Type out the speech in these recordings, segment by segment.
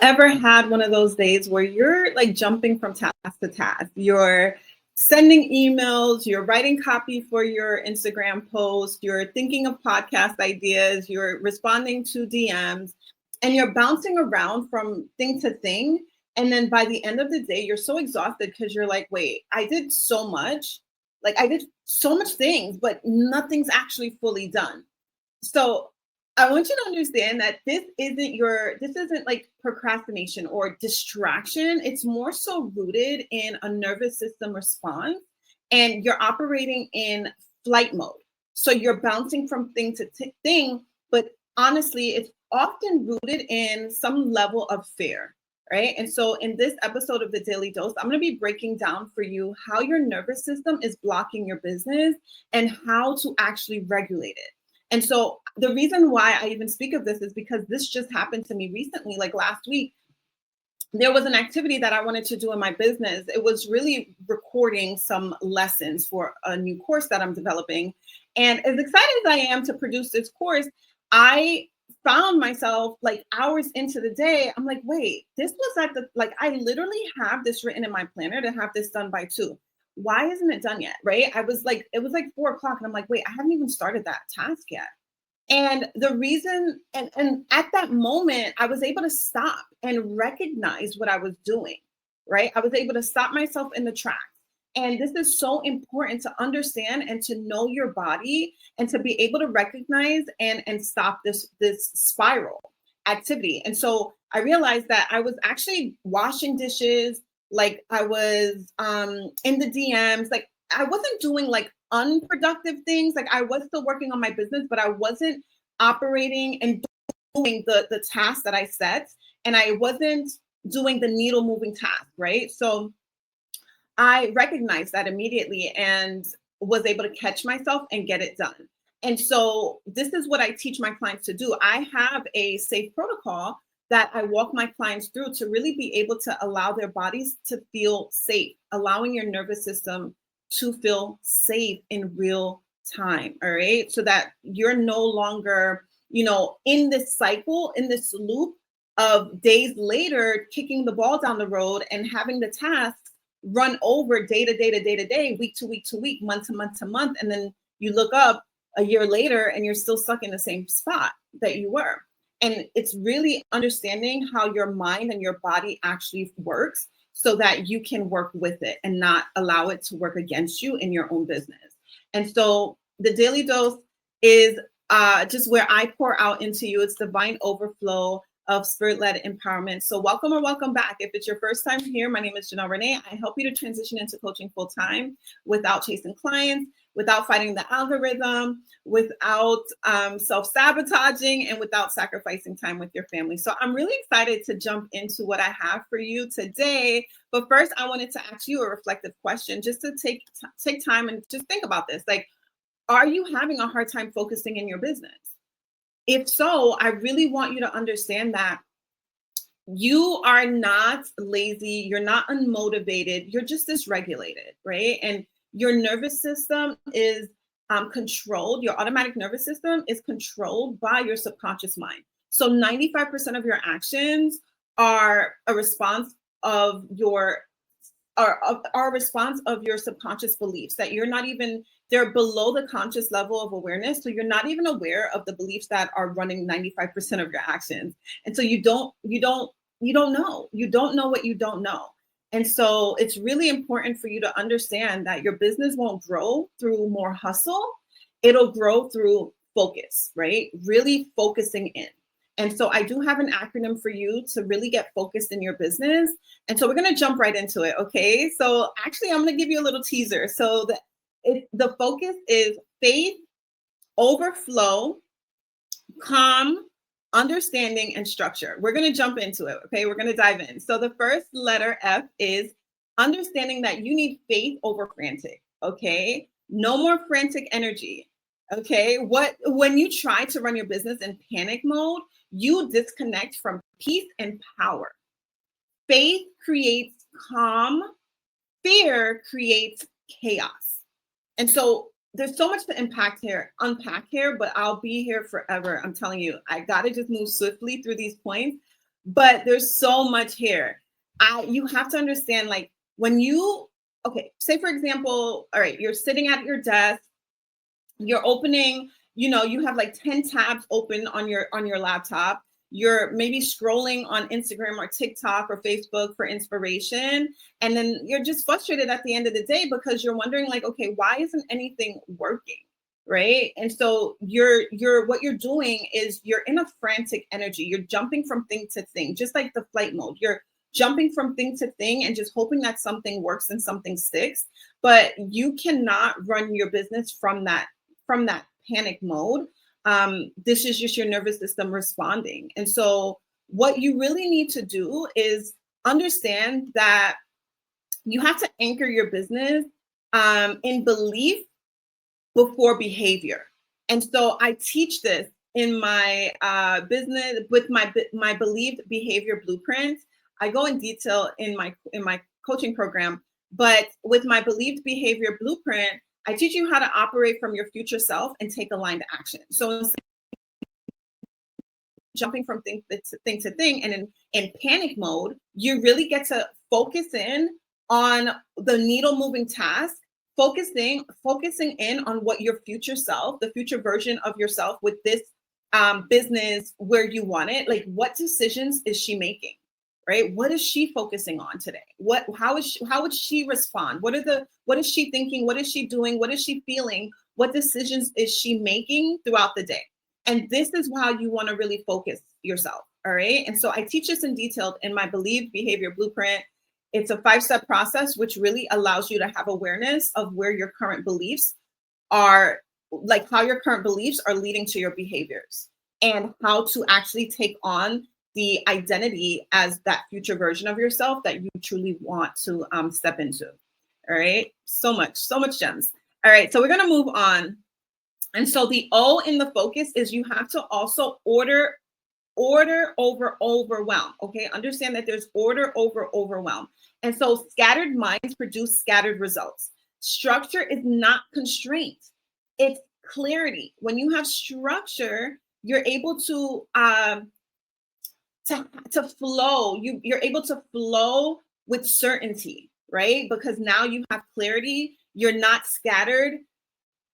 ever had one of those days where you're like jumping from task to task? You're sending emails, you're writing copy for your Instagram post, you're thinking of podcast ideas, you're responding to DMs, and you're bouncing around from thing to thing. And then by the end of the day, you're so exhausted because you're like, wait, I did so much. Like I did so much things, but nothing's actually fully done. So I want you to understand that this isn't like procrastination or distraction. It's more so rooted in a nervous system response, and you're operating in flight mode. So you're bouncing from thing to thing, but honestly, it's often rooted in some level of fear, right? And so in this episode of the Daily Dose, I'm going to be breaking down for you how your nervous system is blocking your business and how to actually regulate it. And so the reason why I even speak of this is because this just happened to me recently, like last week. There was an activity that I wanted to do in my business. It was really recording some lessons for a new course that I'm developing. And as excited as I am to produce this course, I found myself like hours into the day. I'm like, wait, this was I literally have this written in my planner to have this done by 2. Why isn't it done yet? Right. It was like 4:00 and I'm like, wait, I haven't even started that task yet. And the reason, and at that moment, I was able to stop and recognize what I was doing, right? I was able to stop myself in the tracks. And this is so important to understand and to know your body and to be able to recognize and stop this spiral activity. And so I realized that I was actually washing dishes, like I was in the DMs, like I wasn't doing like unproductive things. Like I was still working on my business, but I wasn't operating and doing the tasks that I set, and I wasn't doing the needle moving task, right? So I recognized that immediately and was able to catch myself and get it done. And so this is what I teach my clients to do. I have a safe protocol that I walk my clients through to really be able to allow their bodies to feel safe, allowing your nervous system to feel safe in real time. All right. So that you're no longer, in this cycle, in this loop of days later, kicking the ball down the road and having the tasks run over day to day to day to day, week to week to week, month to month to month. And then you look up a year later and you're still stuck in the same spot that you were. And it's really understanding how your mind and your body actually works so that you can work with it and not allow it to work against you in your own business. And so the Daily Dose is just where I pour out into you. It's divine overflow of spirit-led empowerment. So welcome or welcome back. If it's your first time here, my name is Janel Ranée. I help you to transition into coaching full-time without chasing clients, without fighting the algorithm, without self-sabotaging, and without sacrificing time with your family. So I'm really excited to jump into what I have for you today. But first, I wanted to ask you a reflective question just to take time and just think about this. Like, are you having a hard time focusing in your business? If so, I really want you to understand that you are not lazy, you're not unmotivated, you're just dysregulated, right? And your nervous system is controlled, your automatic nervous system is controlled by your subconscious mind. So 95% of your actions are a response of your subconscious beliefs that you're not even, they're below the conscious level of awareness. So you're not even aware of the beliefs that are running 95% of your actions. And so you don't know what you don't know. And so it's really important for you to understand that your business won't grow through more hustle. It'll grow through focus, right? Really focusing in. And so I do have an acronym for you to really get focused in your business. And so we're going to jump right into it. Okay. So actually, I'm going to give you a little teaser. So the focus is faith, overflow, calm, understanding, and structure. We're going to jump into it. Okay. We're going to dive in. So the first letter F is understanding that you need faith over frantic. Okay. No more frantic energy. Okay. When you try to run your business in panic mode, you disconnect from peace and power. Faith creates calm. Fear creates chaos. And so there's so much to unpack here, but I'll be here forever. I'm telling you, I got to just move swiftly through these points. but there's so much here. You have to understand, like, when you, okay, say for example, all right, you're sitting at your desk, you're opening, you have like 10 tabs open on your laptop. You're maybe scrolling on Instagram or TikTok or Facebook for inspiration. And then you're just frustrated at the end of the day because you're wondering, like, okay, why isn't anything working? Right. And so what you're doing is you're in a frantic energy. You're jumping from thing to thing, just like the flight mode. You're jumping from thing to thing and just hoping that something works and something sticks. But you cannot run your business from that panic mode. This is just your nervous system responding. And so what you really need to do is understand that you have to anchor your business in belief before behavior. And so I teach this in my business with my believed behavior blueprint. I go in detail in my coaching program, but with my believed behavior blueprint, I teach you how to operate from your future self and take aligned action. So instead of jumping from thing to thing and in panic mode, you really get to focus in on the needle moving task, focusing in on what your future self, the future version of yourself with this business where you want it, like what decisions is she making? Right? What is she focusing on today? How would she respond? What is she thinking? What is she doing? What is she feeling? What decisions is she making throughout the day? And this is how you want to really focus yourself. All right. And so I teach this in detail in my Believe Behavior Blueprint. It's a 5-step process, which really allows you to have awareness of where your current beliefs are, like how your current beliefs are leading to your behaviors and how to actually take on the identity as that future version of yourself that you truly want to step into. All right. So much gems. All right. So we're going to move on. And so the O in the focus is you have to also order over overwhelm. Okay. Understand that there's order over overwhelm. And so scattered minds produce scattered results. Structure is not constraint. It's clarity. When you have structure, you're able to flow. You're able to flow with certainty, right? Because now you have clarity. You're not scattered.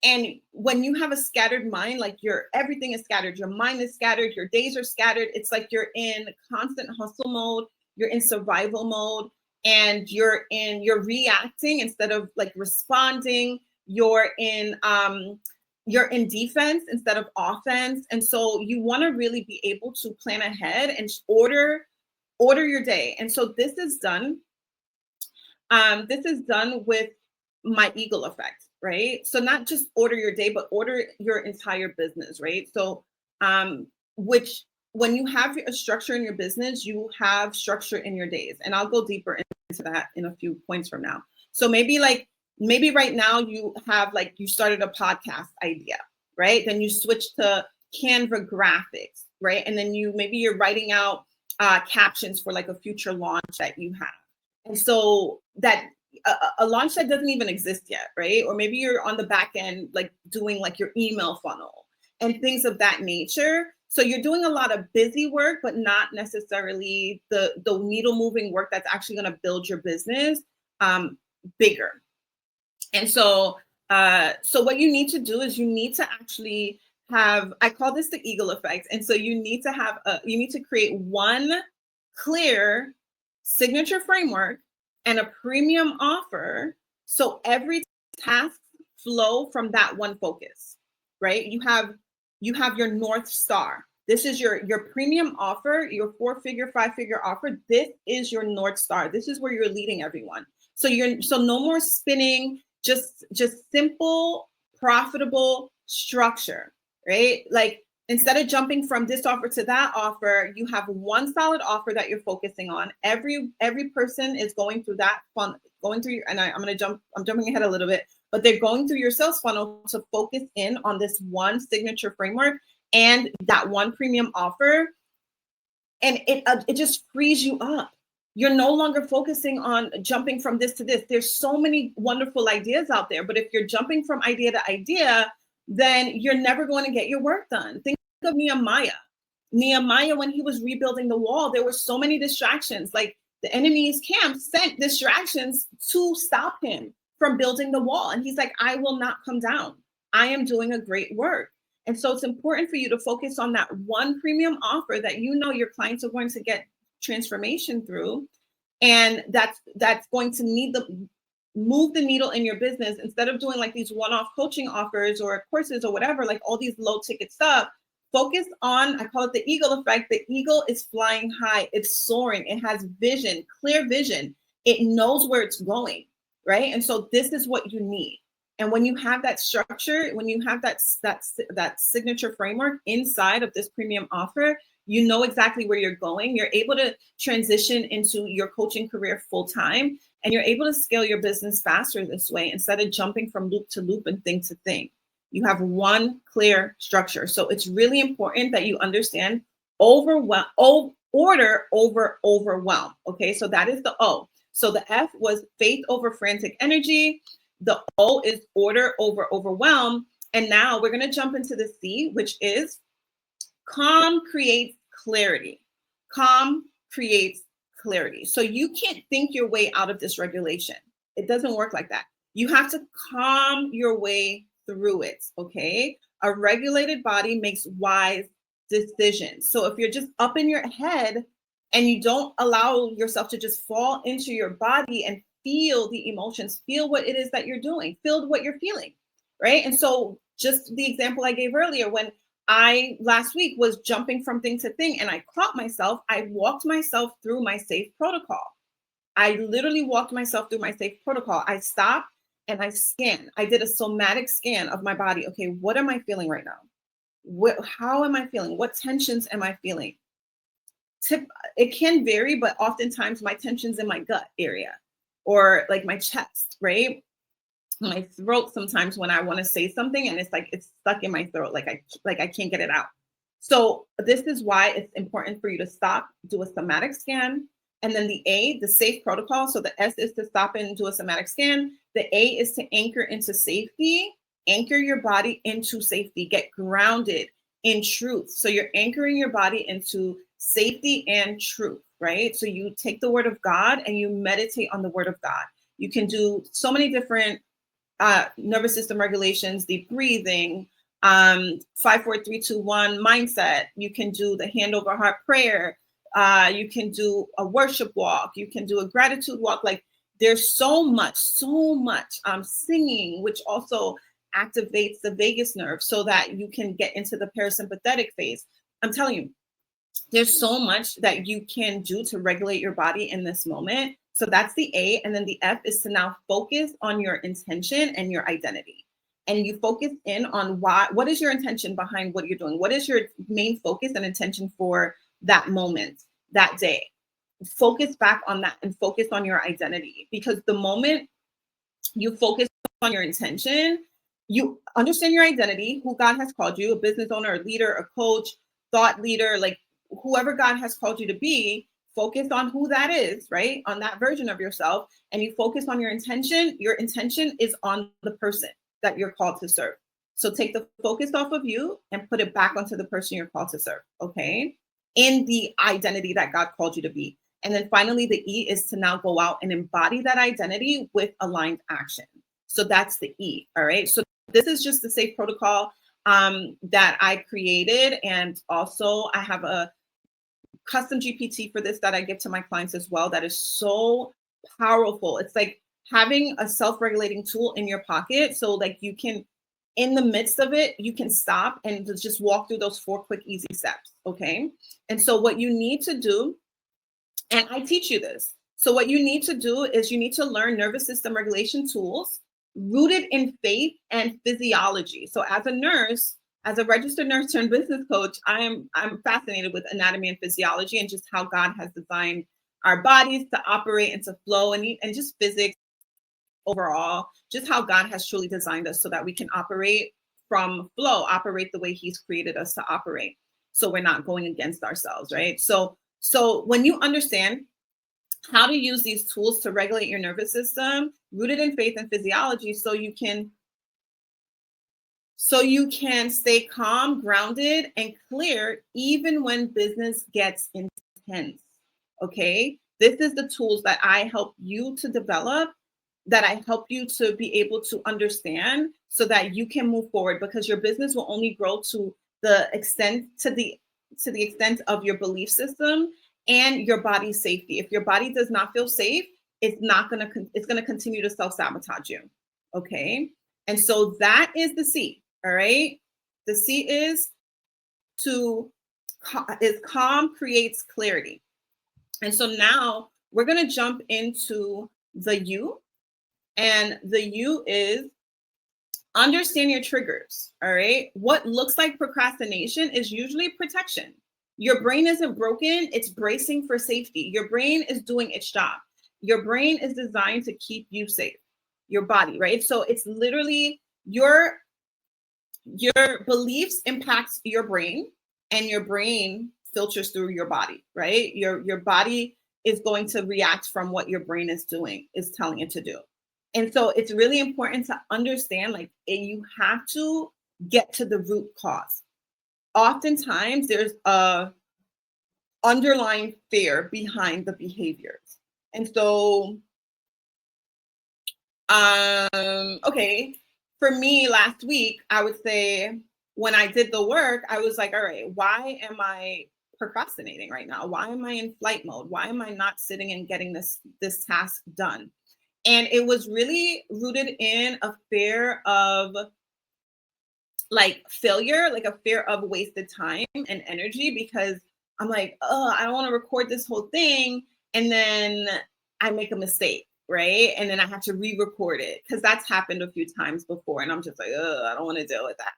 And when you have a scattered mind, like everything is scattered, your mind is scattered, your days are scattered. It's like you're in constant hustle mode, you're in survival mode, and you're reacting instead of like responding. You're in defense instead of offense. And so you want to really be able to plan ahead and order your day. And so this is done with my eagle effect, right? So not just order your day, but order your entire business, right? So which when you have a structure in your business, you have structure in your days. And I'll go deeper into that in a few points from now. So maybe right now you have you started a podcast idea, right? Then you switch to Canva graphics, right? And then you're writing out captions for like a future launch that you have. And so that a launch that doesn't even exist yet, right? Or maybe you're on the back end, like doing like your email funnel and things of that nature. So you're doing a lot of busy work, but not necessarily the needle moving work that's actually going to build your business bigger. And so what you need to do is you need to actually have, I call this the eagle effect. And so you need to create one clear signature framework and a premium offer. So every task flow from that one focus, right? You have your North Star. This is your premium offer, your 4-figure, 5-figure offer. This is your North Star. This is where you're leading everyone. So no more spinning, just simple, profitable structure, right? Like instead of jumping from this offer to that offer, you have one solid offer that you're focusing on. Every person is going through that funnel, and I'm jumping ahead a little bit, but they're going through your sales funnel to focus in on this one signature framework and that one premium offer. And it just frees you up. You're no longer focusing on jumping from this to this. There's so many wonderful ideas out there, but if you're jumping from idea to idea, then you're never going to get your work done. Think of Nehemiah. Nehemiah, when he was rebuilding the wall, there were so many distractions. Like the enemy's camp sent distractions to stop him from building the wall. And he's like, I will not come down. I am doing a great work. And so it's important for you to focus on that one premium offer that you know your clients are going to get transformation through. And that's going to move the needle in your business, instead of doing like these one-off coaching offers or courses or whatever, like all these low ticket stuff. Focus on, I call it the eagle effect. The eagle is flying high. It's soaring. It has vision, clear vision. It knows where it's going, right? And so this is what you need. And when you have that structure, when you have that signature framework inside of this premium offer, you know exactly where you're going. You're able to transition into your coaching career full time, and you're able to scale your business faster this way instead of jumping from loop to loop and thing to thing. You have one clear structure. So it's really important that you understand order over overwhelm. Okay, so that is the O. So the F was faith over frantic energy. The O is order over overwhelm. And now we're going to jump into the C, which is calm creates clarity. Calm creates clarity. So you can't think your way out of dysregulation. It doesn't work like that. You have to calm your way through it, okay? A regulated body makes wise decisions. So if you're just up in your head and you don't allow yourself to just fall into your body and feel the emotions, feel what it is that you're doing, feel what you're feeling, right? And so just the example I gave earlier, when I last week was jumping from thing to thing and I caught myself, I walked myself through my safe protocol. I literally walked myself through my safe protocol. I stopped and I scanned. I did a somatic scan of my body. Okay, what am I feeling right now? How am I feeling? What tensions am I feeling? It can vary, but oftentimes my tension's in my gut area or like my chest, right? My throat sometimes when I want to say something and it's like it's stuck in my throat, like I can't get it out. So this is why it's important for you to stop, do a somatic scan, and then the A, the safe protocol. So the S is to stop and do a somatic scan. The A is to anchor into safety, anchor your body into safety, get grounded in truth. So you're anchoring your body into safety and truth, right? So you take the word of God and you meditate on the word of God. You can do so many different nervous system regulations, deep breathing, 5, 4, 3, 2, 1 mindset. You can do the hand over heart prayer. You can do a worship walk. You can do a gratitude walk. Like there's so much singing, which also activates the vagus nerve so that you can get into the parasympathetic phase. I'm telling you, there's so much that you can do to regulate your body in this moment. So that's the A. And then the F is to now focus on your intention and your identity. And you focus in on what is your intention behind what you're doing? What is your main focus and intention for that moment, that day? Focus back on that and focus on your identity, because the moment you focus on your intention, you understand your identity, who God has called you, a business owner, a leader, a coach, thought leader, like whoever God has called you to be. Focus on who that is, right? On that version of yourself. And you focus on your intention. Your intention is on the person that you're called to serve. So take the focus off of you and put it back onto the person you're called to serve, okay? In the identity that God called you to be. And then finally, the E is to now go out and embody that identity with aligned action. So that's the E, all right? So this is just the safe protocol that I created. And also I have a custom GPT for this that I give to my clients as well. That is so powerful. It's like having a self-regulating tool in your pocket. So like you can, in the midst of it, you can stop and just walk through those 4 quick, easy steps. Okay. And so what you need to do, and I teach you this. So what you need to do is you need to learn nervous system regulation tools rooted in faith and physiology. So as a nurse, as a registered nurse turned business coach, I'm fascinated with anatomy and physiology and just how God has designed our bodies to operate and to flow and just physics overall, just how God has truly designed us so that we can operate from flow, operate the way He's created us to operate. So we're not going against ourselves, right? So when you understand how to use these tools to regulate your nervous system, rooted in faith and physiology, so you can so you can stay calm, grounded, and clear even when business gets intense. Okay? This is the tools that I help you to develop, that I help you to be able to understand so that you can move forward, because your business will only grow to the extent of your belief system and your body's safety. If your body does not feel safe, it's going to continue to self-sabotage you. Okay? And so that is the C. All right? The C is calm creates clarity. And so now we're going to jump into the U. And the U is understand your triggers. All right. What looks like procrastination is usually protection. Your brain isn't broken, it's bracing for safety. Your brain is doing its job. Your brain is designed to keep you safe. Your body, right? So it's literally your beliefs impacts your brain, and your brain filters through your body, right? Your body is going to react from what your brain is telling it to do. And so it's really important to understand, like, you have to get to the root cause. Oftentimes there's a underlying fear behind the behaviors. And so, okay, for me last week, I would say when I did the work, I was like, all right, why am I procrastinating right now? Why am I in flight mode? Why am I not sitting and getting this task done? And it was really rooted in a fear of like failure, like a fear of wasted time and energy, because I'm like, oh, I don't want to record this whole thing. And then I make a mistake, right? And then I have to re-record it, because that's happened a few times before. And I'm just like, oh, I don't want to deal with that.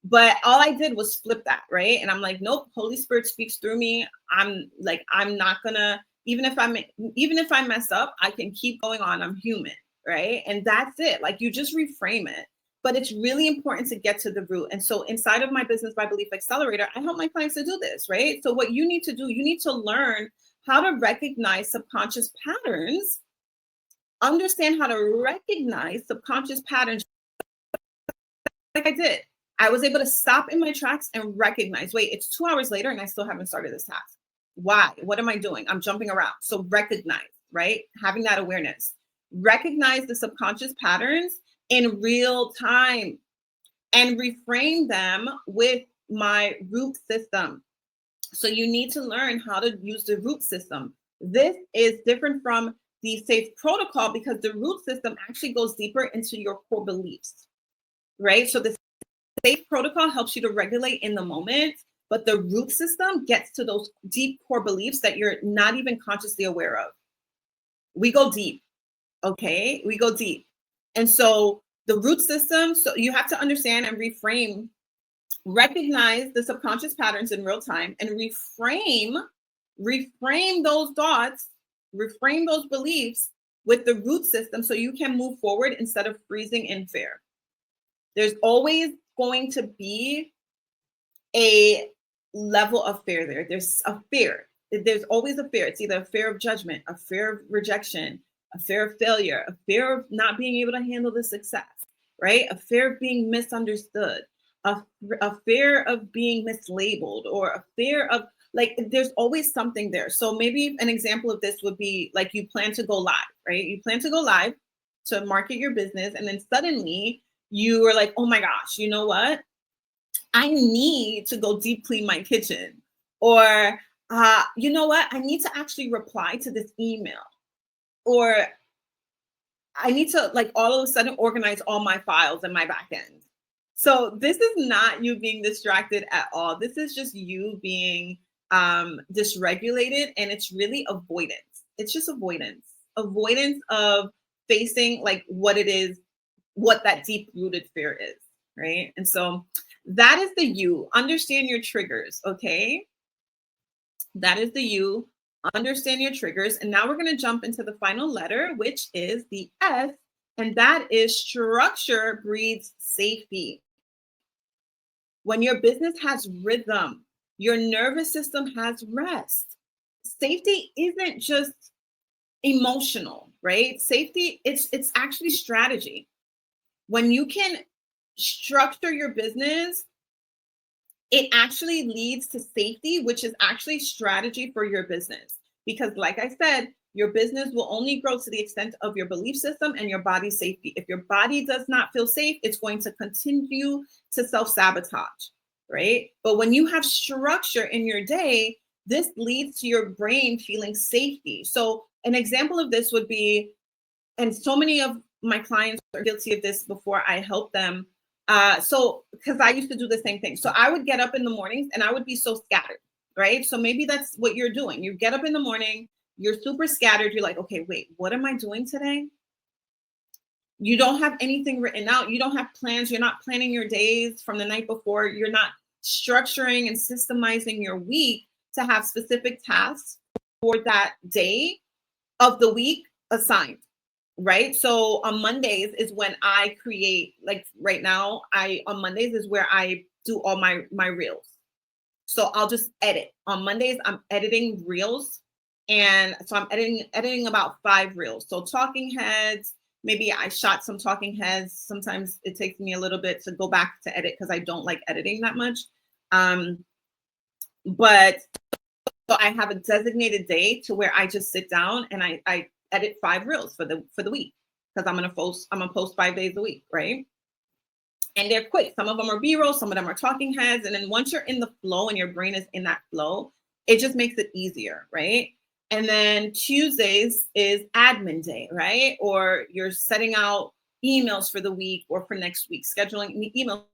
But all I did was flip that, right? And I'm like, nope, Holy Spirit speaks through me. I'm not gonna, even if I mess up, I can keep going on. I'm human, right? And that's it. Like, you just reframe it. But it's really important to get to the root. And so inside of my Business by Belief Accelerator, I help my clients to do this, right? So what you need to do, you need to learn how to recognize subconscious patterns, understand how to recognize subconscious patterns. Like I did, I was able to stop in my tracks and recognize, wait, it's 2 hours later and I still haven't started this task. Why? What am I doing? I'm jumping around. So recognize, right? Having that awareness. Recognize the subconscious patterns in real time and reframe them with my root system. So you need to learn how to use the root system. This is different from the SAFE protocol, because the root system actually goes deeper into your core beliefs, right? So the SAFE protocol helps you to regulate in the moment, but the root system gets to those deep core beliefs that you're not even consciously aware of. We go deep, okay? We go deep. And so the root system, so you have to understand and reframe, recognize the subconscious patterns in real time, and reframe those thoughts, reframe those beliefs with the root system, so you can move forward instead of freezing in fear. There's always going to be a level of fear there. There's a fear. There's always a fear. It's either a fear of judgment, a fear of rejection, a fear of failure, a fear of not being able to handle the success, right? A fear of being misunderstood, a fear of being mislabeled, or a fear of, like, there's always something there. So maybe an example of this would be like, you plan to go live, right? You plan to go live to market your business, and then suddenly you are like, oh my gosh, you know what? I need to go deep clean my kitchen. Or, you know what? I need to actually reply to this email. Or I need to, like, all of a sudden organize all my files in my back end. So this is not you being distracted at all. This is just you being dysregulated, and it's really avoidance. It's just avoidance of facing like what it is, what that deep rooted fear is, right? And so that is the U. Understand your triggers, okay? That is the U. Understand your triggers. And now we're going to jump into the final letter, which is the S, and that is structure breeds safety. When your business has rhythm, your nervous system has rest. Safety isn't just emotional, right? Safety, it's actually strategy. When you can structure your business, it actually leads to safety, which is actually strategy for your business. Because like I said, your business will only grow to the extent of your belief system and your body's safety. If your body does not feel safe, it's going to continue to self-sabotage, right? But when you have structure in your day, this leads to your brain feeling safety. So an example of this would be, and so many of my clients are guilty of this before I help them. So because I used to do the same thing. So I would get up in the mornings and I would be so scattered, right? So maybe that's what you're doing. You get up in the morning, you're super scattered. You're like, okay, wait, what am I doing today? You don't have anything written out. You don't have plans. You're not planning your days from the night before. You're not structuring and systemizing your week to have specific tasks for that day of the week assigned, right? So on Mondays is when I create, like right now, on Mondays is where I do all my reels. So I'll just edit. On Mondays, I'm editing reels. And so I'm editing about 5 reels. So talking heads, maybe I shot some talking heads. Sometimes it takes me a little bit to go back to edit because I don't like editing that much. But so I have a designated day to where I just sit down and I edit 5 reels for the week, because I'm gonna post 5 days a week, right? And they're quick. Some of them are B-roll, some of them are talking heads. And then once you're in the flow and your brain is in that flow, it just makes it easier, right? And then Tuesdays is admin day, right? Or you're setting out emails for the week or for next week, scheduling emails.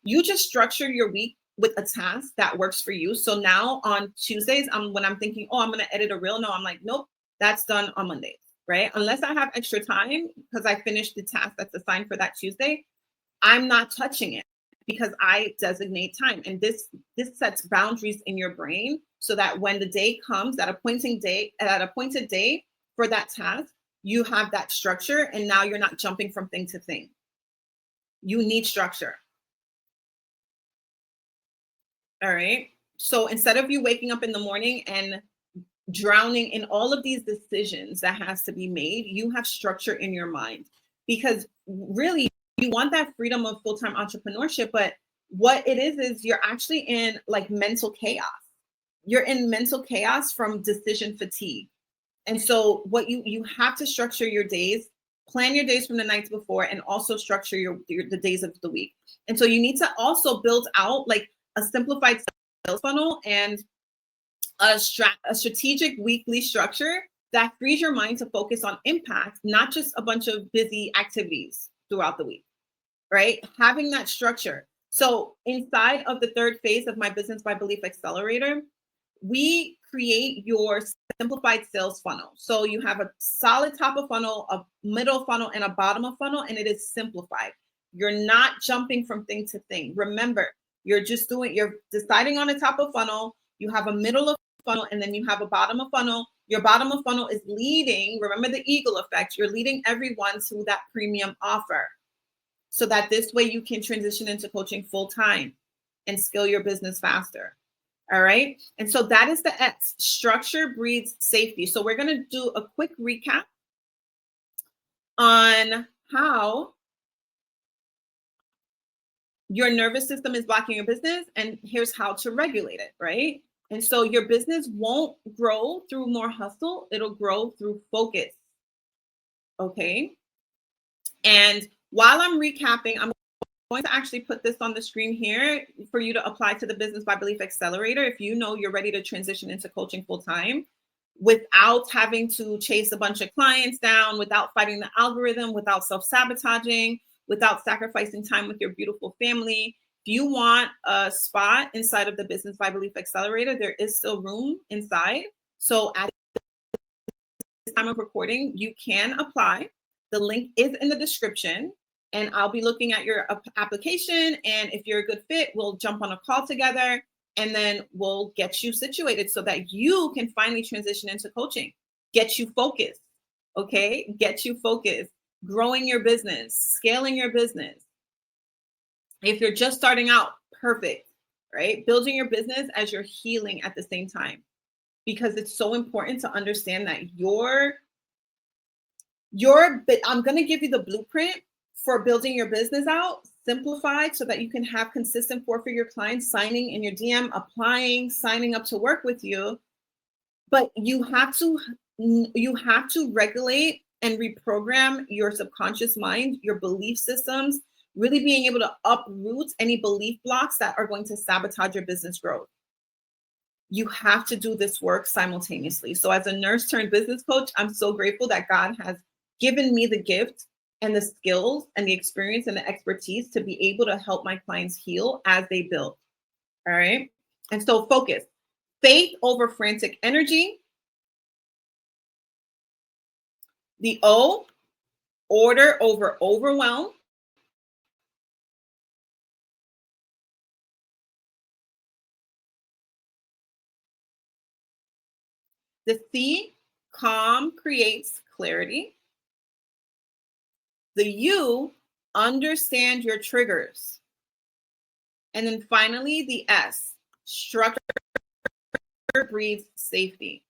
You just structure your week with a task that works for you. So now on Tuesdays, when I'm thinking, oh, I'm going to edit a reel. No, I'm like, nope, that's done on Mondays, right? Unless I have extra time because I finished the task that's assigned for that Tuesday, I'm not touching it because I designate time. And this sets boundaries in your brain so that when the day comes, that appointed day for that task, you have that structure, and now you're not jumping from thing to thing. You need structure. All right. So instead of you waking up in the morning and drowning in all of these decisions that has to be made, you have structure in your mind, because really you want that freedom of full-time entrepreneurship. But what it is you're actually in like mental chaos. You're in mental chaos from decision fatigue. And so what you have to structure your days, plan your days from the nights before, and also structure the days of the week. And so you need to also build out like a simplified sales funnel and a strategic weekly structure that frees your mind to focus on impact, not just a bunch of busy activities throughout the week, right? Having that structure. So inside of the 3rd phase of my Business by Belief Accelerator, we create your simplified sales funnel. So you have a solid top of funnel, a middle funnel, and a bottom of funnel, and it is simplified. You're not jumping from thing to thing. Remember, you're deciding on a top of funnel, you have a middle of funnel, and then you have a bottom of funnel. Your bottom of funnel is leading, remember the eagle effect, you're leading everyone to that premium offer, so that this way you can transition into coaching full time and scale your business faster. All right. And so that is the X. Structure breeds safety. So we're going to do a quick recap on how your nervous system is blocking your business, and here's how to regulate it, right? And so your business won't grow through more hustle. It'll grow through focus. Okay. And while I'm recapping, I'm going to actually put this on the screen here for you to apply to the Business by Belief Accelerator if you know you're ready to transition into coaching full time without having to chase a bunch of clients down, without fighting the algorithm, without self-sabotaging, without sacrificing time with your beautiful family. If you want a spot inside of the Business by Belief Accelerator, there is still room inside. So at this time of recording, you can apply. The link is in the description, and I'll be looking at your application. And if you're a good fit, we'll jump on a call together, and then we'll get you situated so that you can finally transition into coaching, get you focused. Okay. Get you focused, growing your business, scaling your business. If you're just starting out, perfect, right? Building your business as you're healing at the same time, because it's so important to understand that your I'm going to give you the blueprint for building your business out, simplified, so that you can have consistent 4-figure clients signing in your DM, applying, signing up to work with you. But you have to regulate and reprogram your subconscious mind, your belief systems, really being able to uproot any belief blocks that are going to sabotage your business growth. You have to do this work simultaneously. So as a nurse turned business coach, I'm so grateful that God has given me the gift and the skills and the experience and the expertise to be able to help my clients heal as they build. All right. And so focus. Faith over frantic energy. The O, order over overwhelm. The C, calm creates clarity. The U, understand your triggers. And then finally, the S, structure breeds safety.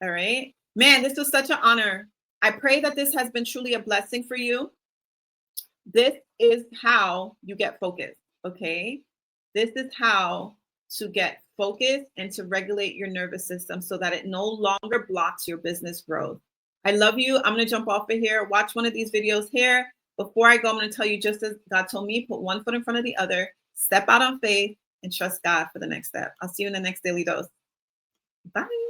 All right. Man, this was such an honor. I pray that this has been truly a blessing for you. This is how you get focused. Okay. This is how to get focused and to regulate your nervous system so that it no longer blocks your business growth. I love you. I'm going to jump off of here. Watch one of these videos here. Before I go, I'm going to tell you, just as God told me, put one foot in front of the other, step out on faith, and trust God for the next step. I'll see you in the next Daily Dose. Bye.